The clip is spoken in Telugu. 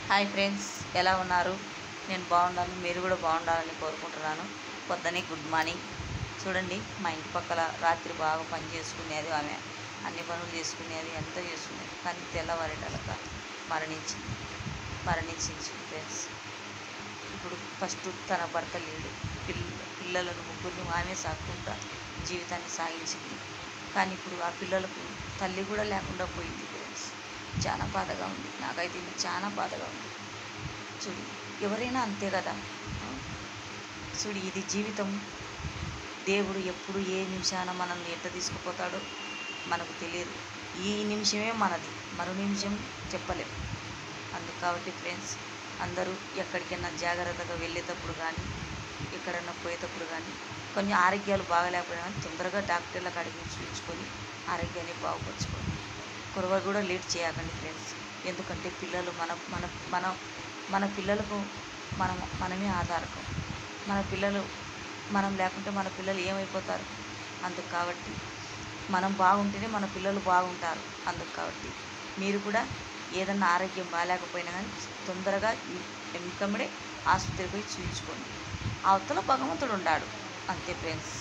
హాయ్ ఫ్రెండ్స్, ఎలా ఉన్నారు? నేను బాగున్నాను, మీరు కూడా బాగుండాలని కోరుకుంటున్నాను. పొద్దునే గుడ్ మార్నింగ్. చూడండి, మా ఇంటి పక్కల రాత్రి బాగా పని చేసుకునేది ఆమె, అన్ని పనులు చేసుకునేది, ఎంత చేసుకునేది, కానీ తెల్లవారేటలక మరణించింది ఫ్రెండ్స్. ఇప్పుడు ఫస్ట్ తన భర్త లేడు, పిల్లలను ముగ్గురిని ఆమె సాకుంటా జీవితాన్ని సాగించింది. కానీ ఇప్పుడు ఆ పిల్లలకు తల్లి కూడా లేకుండా పోయింది ఫ్రెండ్స్. చాలా బాధగా ఉంది, నాకైతే ఇది చాలా బాధగా ఉంది. చూడు, ఎవరైనా అంతే కదా. చూడు, ఇది జీవితం. దేవుడు ఎప్పుడు ఏ నిమిషాన మనల్ని ఎట్ట తీసుకుపోతాడో మనకు తెలియదు. ఈ నిమిషమే మనది, మరో నిమిషం చెప్పలేము. అందుకు కాబట్టి ఫ్రెండ్స్, అందరూ ఎక్కడికైనా జాగ్రత్తగా వెళ్ళేటప్పుడు కానీ, ఎక్కడన్నా పోయేటప్పుడు కానీ, కొన్ని ఆరోగ్యాలు బాగలేకపోయినా కానీ తొందరగా డాక్టర్ల కాడికి చూపించుకొని ఆరోగ్యాన్ని బాగుపరచుకోండి. కొరవ కూడా లేట్ చేయకండి ఫ్రెండ్స్. ఎందుకంటే పిల్లలు మన మన మన మన పిల్లలకు మనమే ఆధారకం. మన పిల్లలు మనం లేకుంటే మన పిల్లలు ఏమైపోతారు? అందుకు కాబట్టి మనం బాగుంటేనే మన పిల్లలు బాగుంటారు. అందుకు కాబట్టి మీరు కూడా ఏదన్నా ఆరోగ్యం బాగాలేకపోయినా కానీ తొందరగా వెనుకమ్మడే ఆసుపత్రికి పోయి చూపించుకోండి. అవతల భగవంతుడు ఉన్నాడు, అంతే ఫ్రెండ్స్.